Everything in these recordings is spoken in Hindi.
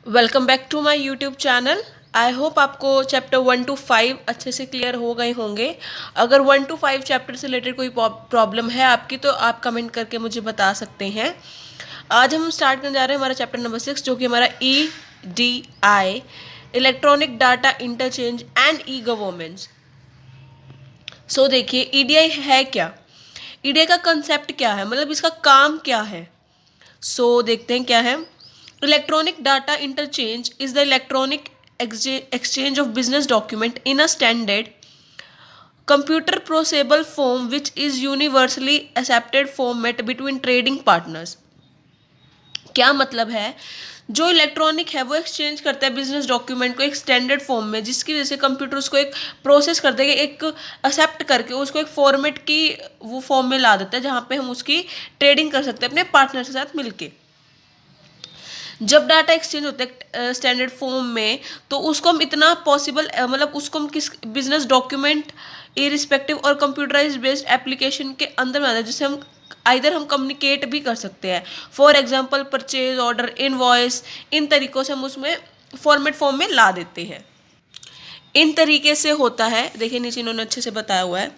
Welcome back to my YouTube channel. I hope आपको चैप्टर 1 to 5 अच्छे से क्लियर हो गए होंगे। अगर 1 to 5 चैप्टर से रिलेटेड कोई प्रॉब्लम है आपकी तो आप कमेंट करके मुझे बता सकते हैं। आज हम स्टार्ट करने जा रहे हैं हमारा चैप्टर नंबर 6 जो कि हमारा EDI, electronic data interchange and e governance. So देखिए EDI है क्या, EDI का कंसेप्ट क्या है, मतलब इसका काम क्या है। देखते हैं क्या है। Electronic data interchange is the electronic exchange of business document in a standard computer processable form which is universally accepted format between trading partners। क्या मतलब है, जो इलेक्ट्रॉनिक है वो एक्सचेंज करता है बिजनेस डॉक्यूमेंट को एक स्टैंडर्ड फॉर्म में, जिसकी वजह से कंप्यूटर उसको एक प्रोसेस कर देगा, एक एक्सेप्ट करके उसको एक फॉर्मेट की वो फॉर्म में ला देता है जहाँ पे हम उसकी ट्रेडिंग कर सकते हैं अपने पार्टनर के साथ मिलके। जब डाटा एक्सचेंज होता है स्टैंडर्ड फॉर्म में तो उसको हम इतना पॉसिबल मतलब उसको हम किस बिजनेस डॉक्यूमेंट इरिस्पेक्टिव और कंप्यूटराइज बेस्ड एप्लीकेशन के अंदर में आता है, जिससे हम आइदर हम कम्युनिकेट भी कर सकते हैं। For example purchase order invoice, इन तरीकों से हम उसमें फॉर्मेट फॉर्म में ला देते हैं। इन तरीके से होता है, देखिए नीचे इन्होंने अच्छे से बताया हुआ है।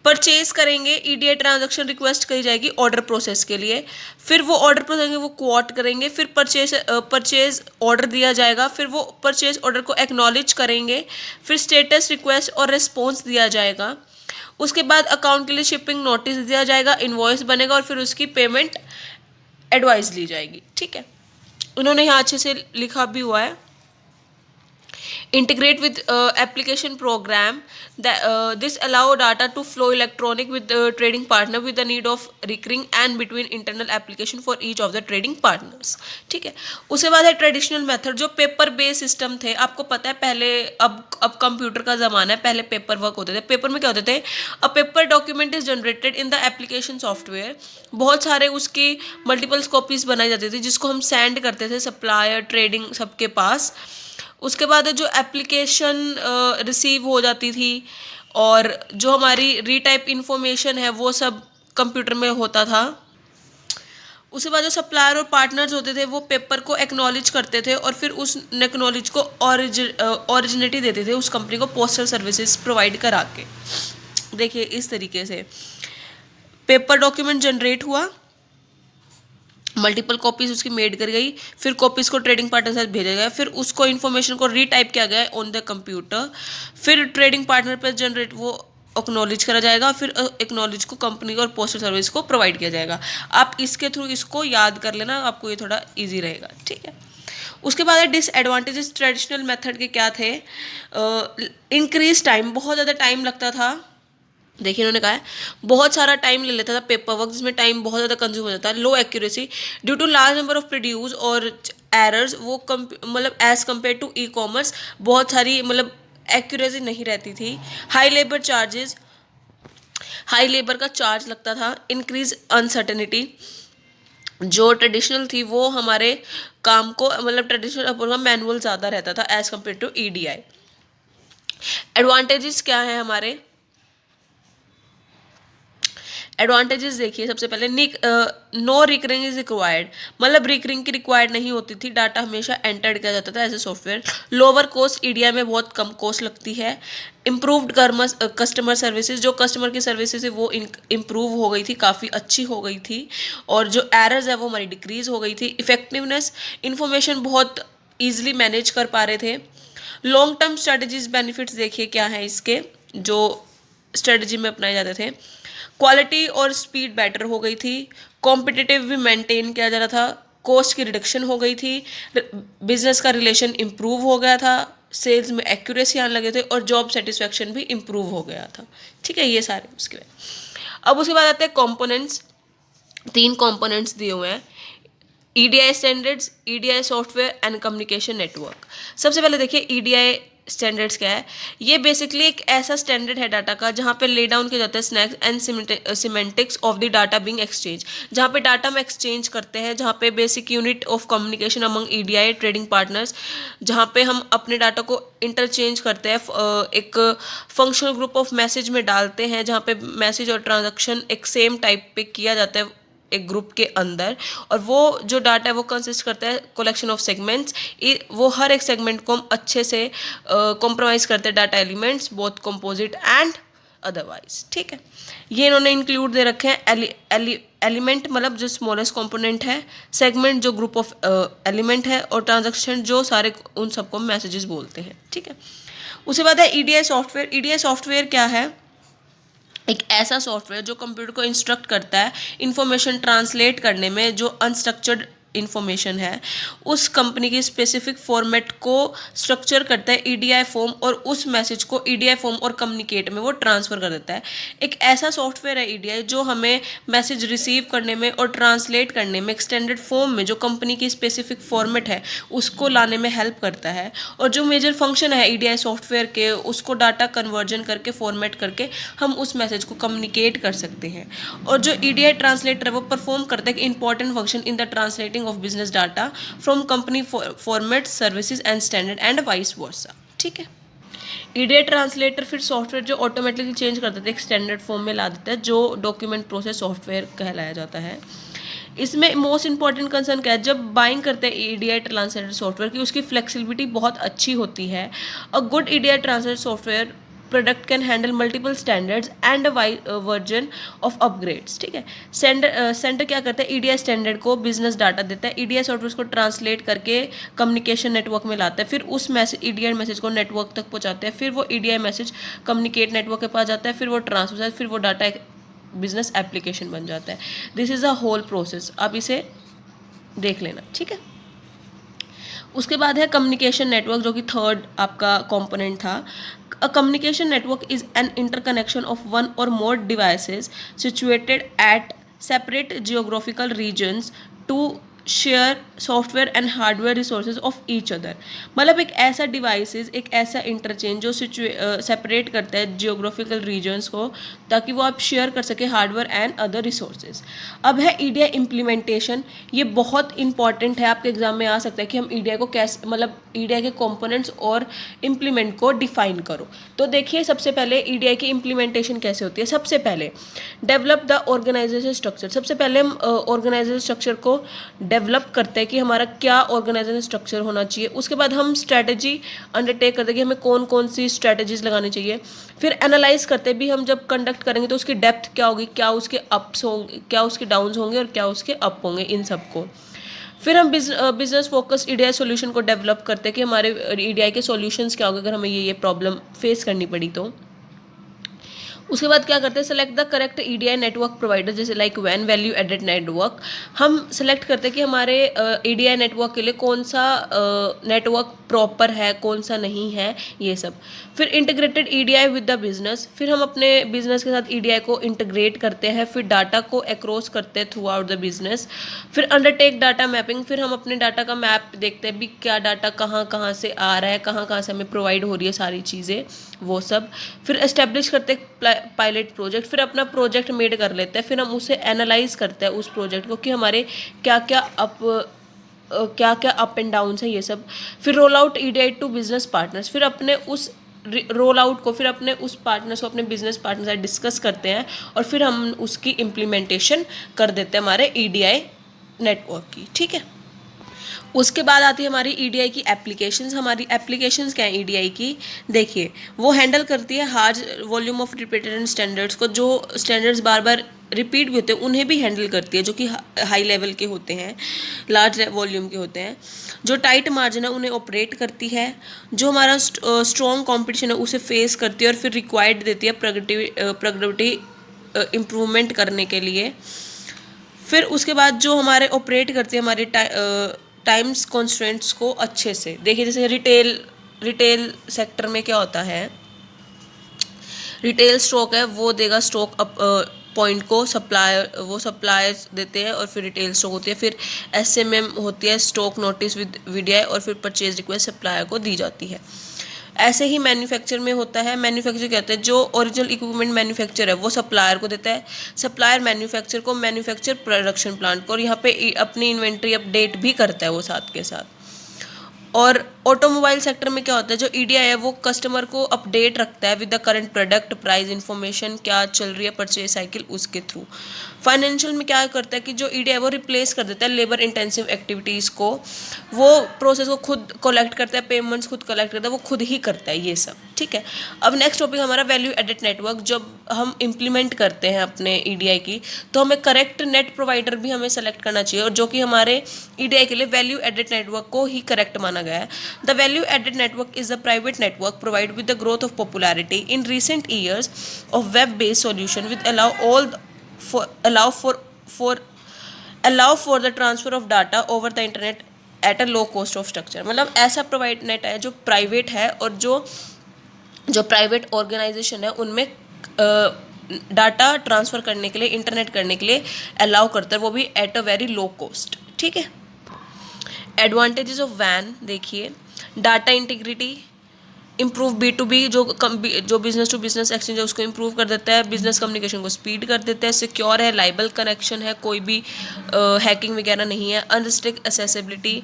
परचेज करेंगे, EDI ट्रांजैक्शन रिक्वेस्ट करी जाएगी ऑर्डर प्रोसेस के लिए, फिर वो ऑर्डर प्रोसेस वो क्वॉट करेंगे, फिर परचेज ऑर्डर दिया जाएगा, फिर वो परचेज ऑर्डर को एक्नॉलेज करेंगे, फिर स्टेटस रिक्वेस्ट और रिस्पॉन्स दिया जाएगा। उसके बाद अकाउंट के लिए शिपिंग नोटिस दिया जाएगा, इनवॉइस बनेगा और फिर उसकी पेमेंट एडवाइस ली जाएगी। ठीक है, उन्होंने यहाँ अच्छे से लिखा भी हुआ है। integrate with application program that this allow data to flow electronic with the trading partner with the need of recurring and between internal application for each of the trading partners। ठीक है, उसके बाद है ट्रेडिशनल मेथड, जो पेपर बेस्ड सिस्टम थे। आपको पता है पहले, अब कंप्यूटर का ज़माना है, पहले पेपर वर्क होते थे। पेपर में क्या होते थे, a paper document is generated in the application software, बहुत सारे उसकी मल्टीपल कॉपीज बनाई जाती थी जिसको हम सेंड करते थे सप्लायर ट्रेडिंग सबके पास। उसके बाद जो एप्लीकेशन रिसीव हो जाती थी और जो हमारी रीटाइप इन्फॉर्मेशन है वो सब कंप्यूटर में होता था। उसके बाद जो सप्लायर और पार्टनर्स होते थे वो पेपर को एक्नॉलेज करते थे और फिर उस एक्नॉलेज को ओरिजिनिटी देते थे उस कंपनी को पोस्टल सर्विसेज प्रोवाइड करा के। देखिए इस तरीके से पेपर डॉक्यूमेंट जनरेट हुआ, मल्टीपल कॉपीज उसकी मेड कर गई, फिर कॉपीज को ट्रेडिंग पार्टनर के साथ भेजा गया, फिर उसको इन्फॉर्मेशन को रीटाइप किया गया ऑन द कंप्यूटर, फिर ट्रेडिंग पार्टनर पर जनरेट वो एक्नॉलेज करा जाएगा, फिर एक्नॉलेज को कंपनी को और पोस्टल सर्विस को प्रोवाइड किया जाएगा। आप इसके थ्रू इसको याद कर लेना, आपको ये थोड़ा ईजी रहेगा। ठीक है, उसके बाद डिसएडवांटेजेस ट्रेडिशनल मेथड के क्या थे। इंक्रीज टाइम, बहुत ज़्यादा टाइम लगता था। देखिए इन्होंने कहा है बहुत सारा टाइम ले लेता था पेपर वर्क, जिसमें टाइम बहुत ज़्यादा कंज्यूम हो जाता है। Low accuracy due to large number of produce और एरर्स, वो मतलब as compare to e commerce बहुत सारी मतलब एक्यूरेसी नहीं रहती थी। High labour charges, high labour का चार्ज लगता था। इंक्रीज अनसर्टेनिटी, जो ट्रेडिशनल थी वो हमारे काम को मतलब ट्रेडिशनल मैनुअल ज़्यादा रहता था as compare to EDI। Advantages क्या है हमारे, एडवांटेजेस देखिए सबसे पहले नो रिकरिंग इज रिक्वायर्ड, मतलब रिकरिंग की रिक्वायर्ड नहीं होती थी, डाटा हमेशा एंटर्ड किया जाता था as a software. Lower cost, EDI में बहुत कम कॉस्ट लगती है। इम्प्रूव्ड कस्टमर सर्विसेज, जो कस्टमर की सर्विसेज है वो इम्प्रूव हो गई थी, काफ़ी अच्छी हो गई थी, और जो एरर्स है वो हमारी डिक्रीज हो गई थी। इफेक्टिवनेस, इंफॉर्मेशन बहुत ईजिली मैनेज कर पा रहे थे। लॉन्ग टर्म स्ट्रेटजीज बेनिफिट्स देखिए क्या है इसके, जो स्ट्रेटजी में अपनाए जाते थे। क्वालिटी और स्पीड बेटर हो गई थी, कॉम्पिटिटिव भी मेंटेन किया जा रहा था, कॉस्ट की रिडक्शन हो गई थी, बिजनेस का रिलेशन इम्प्रूव हो गया था, सेल्स में एक्यूरेसी आने लगे थे और जॉब सेटिस्फैक्शन भी इम्प्रूव हो गया था। ठीक है, ये सारे उसके बाद। अब उसके बाद आते हैं कॉम्पोनेंट्स। 3 कॉम्पोनेंट्स दिए हुए हैं, EDI standards, EDI software and communication network. सबसे पहले देखिए EDI स्टैंडर्ड्स क्या है। ये बेसिकली एक ऐसा स्टैंडर्ड है डाटा का जहाँ पे ले डाउन किया जाता है syntax and semantics of the data being exchange, जहाँ पे डाटा हम एक्सचेंज करते हैं, जहाँ पे basic unit of communication among EDI trading partners, जहाँ पे हम अपने डाटा को इंटरचेंज करते हैं, एक फंक्शनल ग्रुप ऑफ मैसेज में डालते हैं, जहाँ पे मैसेज और ट्रांजेक्शन एक सेम टाइप पे किया जाता है एक ग्रुप के अंदर, और वो जो डाटा है वो कंसिस्ट करता है कलेक्शन ऑफ सेगमेंट्स। वो हर एक सेगमेंट को हम अच्छे से कॉम्प्रोमाइज़ करते हैं data elements, both composite and otherwise. ठीक है, ये इन्होंने इंक्लूड दे रखे हैं। एलिमेंट मतलब जो स्मॉलेस्ट कंपोनेंट है, सेगमेंट जो ग्रुप ऑफ एलिमेंट है, और ट्रांजैक्शन जो सारे उन सबको मैसेजेस बोलते हैं। ठीक है, उसके बाद है ईडीआई सॉफ्टवेयर। ईडीआई सॉफ्टवेयर क्या है? एक ऐसा सॉफ्टवेयर जो कंप्यूटर को इंस्ट्रक्ट करता है इंफॉर्मेशन ट्रांसलेट करने में, जो अनस्ट्रक्चर्ड इंफॉर्मेशन है उस कंपनी की स्पेसिफिक फॉर्मेट को स्ट्रक्चर करता है ईडीआई फॉर्म, और उस मैसेज को ईडीआई फॉर्म और कम्युनिकेट में वो ट्रांसफ़र कर देता है। एक ऐसा सॉफ्टवेयर है ईडीआई जो हमें मैसेज रिसीव करने में और ट्रांसलेट करने में एक्सटेंडेड फॉर्म में जो कंपनी की स्पेसिफिक फॉर्मेट है उसको लाने में हेल्प करता है। और जो मेजर फंक्शन है ईडीआई सॉफ्टवेयर के, उसको डाटा कन्वर्जन करके फॉर्मेट करके हम उस मैसेज को कम्युनिकेट कर सकते हैं। और जो ईडीआई ट्रांसलेटर है वो परफॉर्म करता है एक important function in the translating of business data from company formats, services and standard and vice versa। ठीक है, ईडीआई ट्रांसलेटर फिर सॉफ्टवेयर जो ऑटोमेटिकली चेंज कर देता है एक स्टैंडर्ड फॉर्म में ला देता है, जो डॉक्यूमेंट प्रोसेस सॉफ्टवेयर कहलाया जाता है। इसमें मोस्ट इंपॉर्टेंट कंसर्न क्या है? जब बाइंग करते हैं ईडीआई ट्रांसलेटर सॉफ्टवेयर की, उसकी फ्लेक्सिबिलिटी बहुत अच्छी होती है। A good EDI translator software product can handle multiple standards and version of upgrades. ठीक है, सेंटर क्या करता है? ईडीआई स्टैंडर्ड को बिजनेस डाटा देता है, ईडीआई सॉफ्टवेयर को ट्रांसलेट करके कम्युनिकेशन नेटवर्क में लाता है, फिर उस मैसेज ईडीआई मैसेज को नेटवर्क तक पहुंचाते हैं, फिर वो ईडीआई मैसेज कम्युनिकेट नेटवर्क के पास जाता है, फिर वो ट्रांसफर, फिर वो डाटा एक बिजनेस एप्लीकेशन बन जाता है। This is a whole process, आप इसे देख लेना। ठीक है, उसके बाद है कम्युनिकेशन नेटवर्क, जो कि थर्ड आपका कंपोनेंट था। A communication network is an interconnection of one or more devices situated at separate geographical regions to share software and hardware resources of each other. मतलब एक ऐसा डिवाइसेस, एक ऐसा इंटरचेंज जो सेपरेट करता है जियोग्राफिकल रीजन्स को, ताकि वो आप शेयर कर सके हार्डवेयर एंड अदर रिसोर्सेज। अब है ईडीआई इम्प्लीमेंटेशन। ये बहुत इंपॉर्टेंट है, आपके एग्जाम में आ सकता है कि हम ईडीआई को कैसे, मतलब ईडीआई के कंपोनेंट्स और इम्प्लीमेंट को डिफाइन करो। तो देखिए, सबसे पहले ईडीआई की इम्प्लीमेंटेशन कैसे होती है। सबसे पहले डेवलप द ऑर्गेनाइजेशन स्ट्रक्चर। सबसे पहले हम ऑर्गेनाइजेशन स्ट्रक्चर को डेवलप करते हैं कि हमारा क्या ऑर्गेनाइजेशन स्ट्रक्चर होना चाहिए। उसके बाद हम स्ट्रैटेजी अंडरटेक करते हैं कि हमें कौन कौन सी स्ट्रैटेजीज लगानी चाहिए। फिर एनालाइज करते हैं भी हम जब कंडक्ट करेंगे तो उसकी डेप्थ क्या होगी, क्या उसके अप्स होंगे, क्या उसके डाउन्स होंगे और क्या उसके अप होंगे, इन सबको। फिर हम बिजनेस फोकस ईडीआई सॉल्यूशन को डेवलप करते हैं कि हमारे ईडीआई के सॉल्यूशंस क्या होंगे अगर हमें ये प्रॉब्लम फेस करनी पड़ी तो। उसके बाद क्या करते हैं? Select the correct EDI network provider, जैसे like VAN value added network. हम सेलेक्ट करते हैं कि हमारे ईडीआई नेटवर्क के लिए कौन सा नेटवर्क प्रॉपर है, कौन सा नहीं है, ये सब। फिर integrated EDI with the business. फिर हम अपने बिजनेस के साथ ईडीआई को इंटीग्रेट करते हैं, फिर डाटा को अक्रॉस करते हैं थ्रू आउट द बिजनेस। फिर अंडरटेक डाटा मैपिंग। फिर हम अपने डाटा का मैप देखते हैं भी क्या डाटा कहाँ कहाँ से आ रहा है, कहाँ कहाँ से हमें प्रोवाइड हो रही है सारी चीज़ें, वो सब। फिर एस्टेब्लिश करते हैं पायलट प्रोजेक्ट। फिर अपना प्रोजेक्ट मेड कर लेते हैं, फिर हम उसे एनालाइज करते हैं उस प्रोजेक्ट को कि हमारे क्या क्या अप एंड डाउन्स हैं, ये सब। फिर roll out EDI to business partners. फिर अपने उस रोल आउट को, फिर अपने उस पार्टनर्स को, अपने बिजनेस पार्टनर से डिस्कस करते हैं और फिर हम उसकी इम्प्लीमेंटेशन कर देते हैं हमारे ईडीआई नेटवर्क की। ठीक है, उसके बाद आती है हमारी ईडीआई की एप्लीकेशंस। हमारी एप्लीकेशंस क्या है ईडीआई की? देखिए, वो हैंडल करती है hertz volume of repeated standards को, जो स्टैंडर्ड्स बार बार रिपीट भी होते हैं उन्हें भी हैंडल करती है, जो कि हाई लेवल के होते हैं, लार्ज वॉल्यूम के होते हैं। जो टाइट मार्जिन है उन्हें ऑपरेट करती है। जो हमारा स्ट्रॉन्ग कॉम्पिटिशन है उसे फेस करती है और फिर रिक्वायर्ड देती है प्रोडक्टिविटी इम्प्रूवमेंट करने के लिए। फिर उसके बाद जो हमारे ऑपरेट करती है हमारी टाइम्स कॉन्स्टेंट्स को अच्छे से। देखिए, जैसे रिटेल सेक्टर में क्या होता है, रिटेल स्टॉक है वो देगा स्टॉक अप पॉइंट को सप्लायर्स देते हैं और फिर रिटेल स्टॉक होती है। फिर एसएमएम होती है, स्टॉक नोटिस विद वीडीआई, और फिर परचेज रिक्वेस्ट सप्लायर को दी जाती है। ऐसे ही मैन्युफैक्चर में होता है। मैन्युफैक्चर कहते हैं जो ओरिजिनल इक्विपमेंट मैन्युफैक्चर है वो सप्लायर को देता है, सप्लायर मैन्युफैक्चर को, मैन्युफैक्चर प्रोडक्शन प्लांट को, और यहाँ पे अपनी इन्वेंट्री अपडेट भी करता है वो साथ के साथ। और ऑटोमोबाइल सेक्टर में क्या होता है, जो ईडीआई है वो कस्टमर को अपडेट रखता है with the current product price information, क्या चल रही है परचेज साइकिल उसके थ्रू। फाइनेंशियल में क्या करता है कि जो ईडीआई वो रिप्लेस कर देता है लेबर इंटेंसिव एक्टिविटीज़ को, वो प्रोसेस को खुद कलेक्ट करता है, पेमेंट्स खुद कलेक्ट करता है, वो खुद ही करता है ये सब, ठीक है। अब नेक्स्ट टॉपिक हमारा वैल्यू एडेड नेटवर्क। जब हम इम्प्लीमेंट करते हैं अपने ईडीआई की, तो हमें करेक्ट नेट प्रोवाइडर भी हमें सेलेक्ट करना चाहिए, और जो कि हमारे ईडीआई के लिए वैल्यू एडेड नेटवर्क को ही करेक्ट माना गया है। The value added network is the private network provide with the growth of popularity in recent years of web-based solution with allow for the transfer of data over the internet at a low cost of structure। मतलब ऐसा प्रोवाइड नेट है जो प्राइवेट है, और जो प्राइवेट ऑर्गेनाइजेशन है उनमें डाटा ट्रांसफ़र करने के लिए, इंटरनेट करने के लिए अलाउ करता है, वो भी at a very low cost, ठीक है। एडवांटेजेस ऑफ वैन देखिए, डाटा इंटीग्रिटी, इम्प्रूव B2B, जो बिजनेस टू बिजनेस एक्सचेंज है उसको इम्प्रूव कर देता है, बिजनेस कम्युनिकेशन को स्पीड कर देता है, सिक्योर है, लाइबल कनेक्शन है, कोई भी हैकिंग वगैरह नहीं है, अनरिस्ट्रिक्ट एसेसिबिलिटी,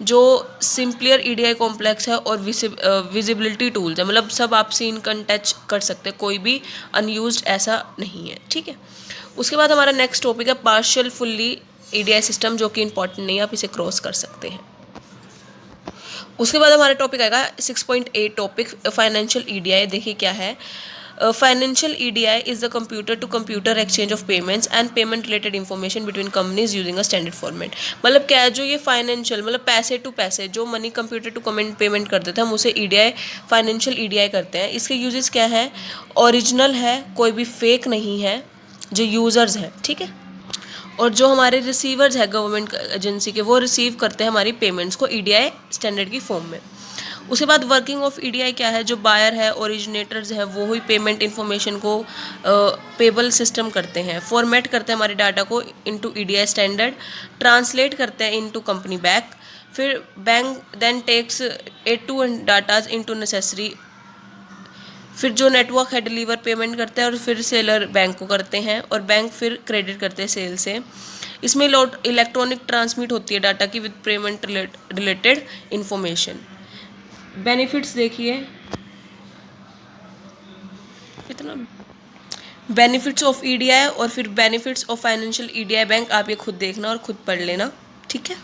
जो सिंपलियर ईडीआई कॉम्प्लेक्स है, और विजिबिलिटी टूल्स है, मतलब सब आप सीन कन टच कर सकते हैं, कोई भी अनयूज्ड ऐसा नहीं है, ठीक है। उसके बाद हमारा नेक्स्ट टॉपिक है पार्शियल फुल्ली ईडीआई सिस्टम, जो कि इंपॉर्टेंट नहीं है, आप इसे क्रॉस कर सकते हैं। उसके बाद हमारा टॉपिक आएगा 6.8 टॉपिक फाइनेंशियल ईडीआई। देखिए क्या है, financial EDI is the computer to computer exchange of payments and payment related information between companies using a standard format. मतलब क्या है, जो ये फाइनेंशियल मतलब पैसे टू पैसे, जो मनी कंप्यूटर टू पेमेंट करते थे हम उसे ईडीआई फाइनेंशियल ईडीआई करते हैं। इसके यूजेस क्या है, ओरिजिनल है, कोई भी फेक नहीं है, जो यूज़र्स हैं, ठीक है, और जो हमारे रिसीवर्स है गवर्नमेंट एजेंसी के, वो रिसीव करते हैं हमारी पेमेंट्स को ईडीआई स्टैंडर्ड की फॉर्म में। उसके बाद वर्किंग ऑफ ईडीआई क्या है, जो बायर है, ओरिजिनेटर्स है, वो ही पेमेंट इन्फॉर्मेशन को पेबल सिस्टम करते हैं, फॉर्मेट करते हैं हमारे डाटा को इनटू ईडीआई स्टैंडर्ड, ट्रांसलेट करते हैं इनटू कंपनी बैक, फिर bank then takes it to datas into necessary, फिर जो नेटवर्क है डिलीवर पेमेंट करता है, और फिर सेलर बैंक को करते हैं, और बैंक फिर क्रेडिट करते हैं सेल से। इसमें इलेक्ट्रॉनिक ट्रांसमिट होती है डाटा की with payment related information. Benefits देखिए कितना, बेनिफिट्स ऑफ ईडीआई और फिर benefits of financial EDI bank, आप ये खुद देखना और खुद पढ़ लेना, ठीक है।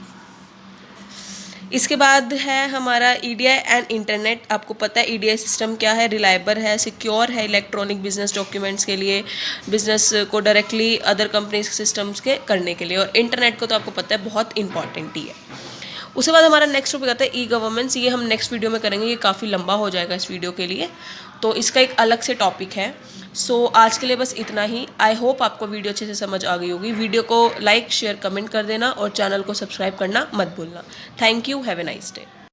इसके बाद है हमारा ईडीआई एंड इंटरनेट। आपको पता है ईडीआई सिस्टम क्या है, रिलायबल है, सिक्योर है इलेक्ट्रॉनिक बिजनेस डॉक्यूमेंट्स के लिए, बिजनेस को डायरेक्टली अदर कंपनीज सिस्टम्स के करने के लिए, और इंटरनेट को तो आपको पता है बहुत इंपॉर्टेंट ही है। उसके बाद हमारा नेक्स्ट टॉपिक आता है ई गवर्नेंस। ये हम नेक्स्ट वीडियो में करेंगे, ये काफ़ी लंबा हो जाएगा इस वीडियो के लिए, तो इसका एक अलग से टॉपिक है। सो आज के लिए बस इतना ही। आई होप आपको वीडियो अच्छे से समझ आ गई होगी। वीडियो को लाइक शेयर कमेंट कर देना, और चैनल को सब्सक्राइब करना मत भूलना। Thank you, have a nice day.